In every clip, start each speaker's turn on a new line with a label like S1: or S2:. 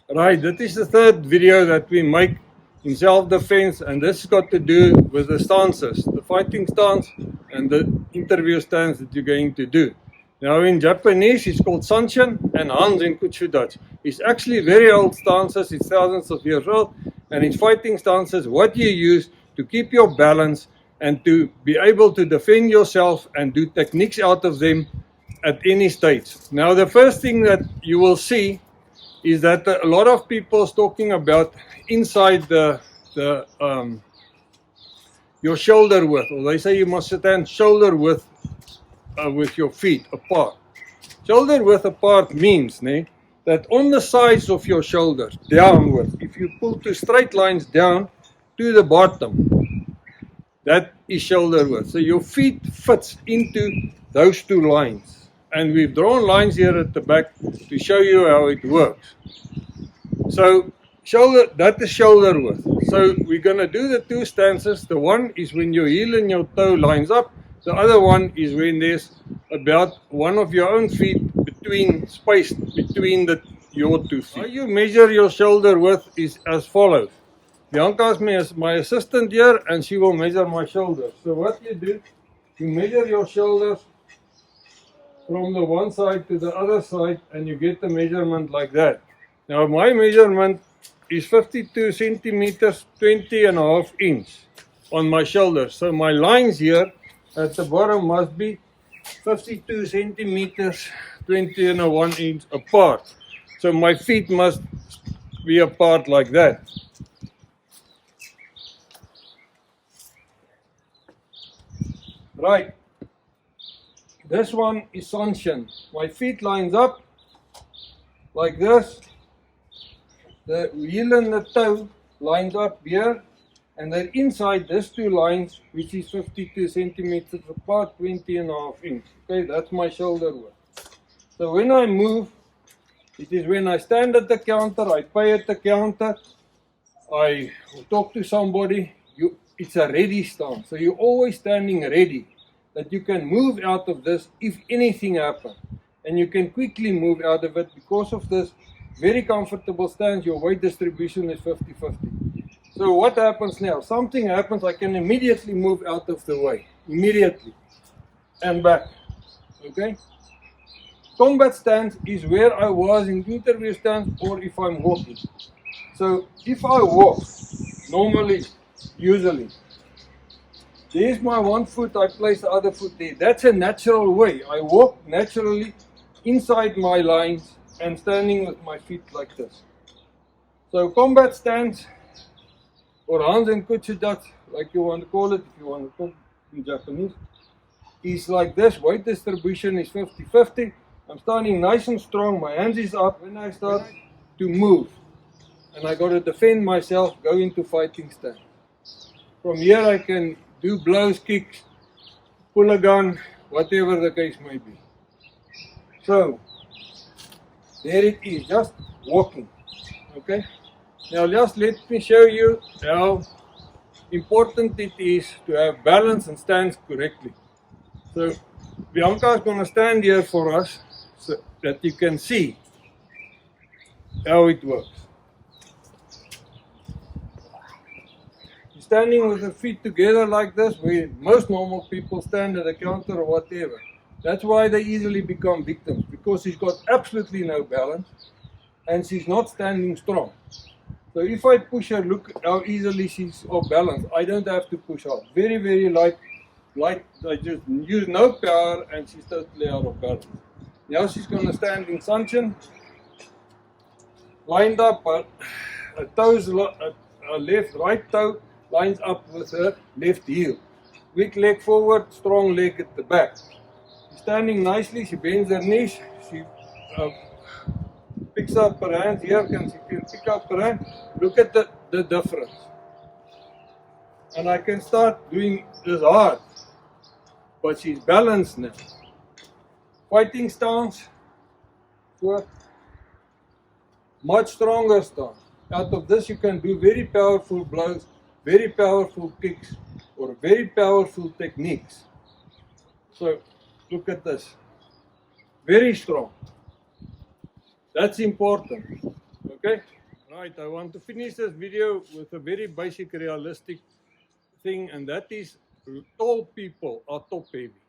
S1: Right, that is the third video that we make in self-defense, and this has got to do with the stances, the fighting stance and the interview stance that you're going to do. Now in Japanese it's called Sanshin and Hans in Kutsudachi. It's actually very old stances, it's thousands of years old, and it's fighting stances, what you use to keep your balance and to be able to defend yourself and do techniques out of them at any stage. Now the first thing that you will see is that a lot of people is talking about inside your shoulder width, or they say you must stand shoulder width with your feet apart. Shoulder width apart means that on the sides of your shoulders, downwards, if you pull two straight lines down to the bottom, that is shoulder width. So your feet fits into those two lines. And we've drawn lines here at the back to show you how it works. So that is shoulder width. So we're going to do the two stances. The one is when your heel and your toe lines up. The other one is when there's about one of your own feet spaced between your 2 feet. How you measure your shoulder width is as follows. Bianca is my assistant here, and she will measure my shoulders. So what you do, you measure your shoulders from the one side to the other side, and you get the measurement like that. Now my measurement is 52 centimeters, 20.5 inch on my shoulders. So my lines here at the bottom must be 52 centimeters, 20.1 inch apart. So my feet must be apart like that. Right. This one is Sanshin. My feet lines up like this. The heel and the toe lines up here, and then inside these two lines, which is 52 centimeters apart, 20.5 inch. Okay, that's my shoulder width. So when I move, it is when I stand at the counter, I pay at the counter, I talk to somebody, it's a ready stance. So you're always standing ready, that you can move out of this if anything happens. And you can quickly move out of it because of this very comfortable stance. Your weight distribution is 50-50. So what happens now? Something happens, I can immediately move out of the way. Immediately. And back. Okay? Combat stance is where I was in interview stance, or if I'm walking. So if I walk, normally, usually, there's my one foot, I place the other foot there. That's a natural way. I walk naturally inside my lines and standing with my feet like this. So combat stance, or Hans and Kutsudachi, like you want to call it, if you want to talk in Japanese, is like this. Weight distribution is 50-50. I'm standing nice and strong, my hands is up. When I start to move, and I got to defend myself, go into fighting stance. From here I can do blows, kicks, pull a gun, whatever the case may be. So, there it is, just walking. Okay? Now just let me show you how important it is to have balance and stance correctly. So, Bianca is going to stand here for us so that you can see how it works. Standing with the feet together like this, where most normal people stand at a counter or whatever. That's why they easily become victims, because she's got absolutely no balance and she's not standing strong. So if I push her, look how easily she's off balance. I don't have to push her. Very, very light. I just use no power and she's totally out of balance. Now she's going to stand in Sanshin, lined up, her toes, her right toe lines up with her left heel. Weak leg forward, strong leg at the back. She's standing nicely, she bends her knees, she picks up her hands here, she can pick up her hand. Look at the difference. And I can start doing this hard, but she's balanced now. Fighting stance, much stronger stance. Out of this you can do very powerful blows, very powerful kicks, or very powerful techniques. So look at this, very strong. That's important. Okay. Okay, right, I want to finish this video with a very basic realistic thing, and that is tall people are top heavy.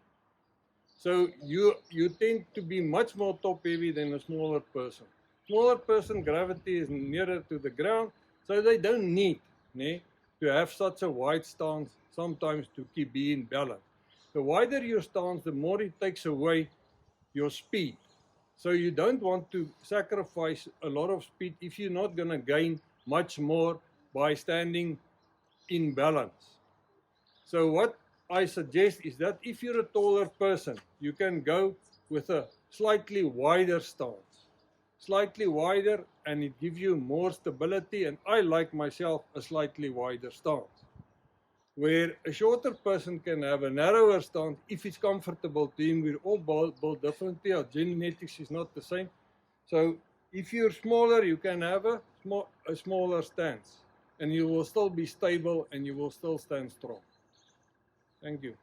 S1: So you tend to be much more top heavy than a smaller person. Smaller person, gravity is nearer to the ground, so they don't need to have such a wide stance sometimes to be in balance. The wider your stance, the more it takes away your speed. So you don't want to sacrifice a lot of speed if you're not going to gain much more by standing in balance. So what I suggest is that if you're a taller person, you can go with a slightly wider stance. Slightly wider, and it gives you more stability, and I like myself a slightly wider stance. Where a shorter person can have a narrower stance if it's comfortable to him. We're all built differently, our genetics is not the same. So if you're smaller, you can have a smaller stance, and you will still be stable and you will still stand strong. Thank you.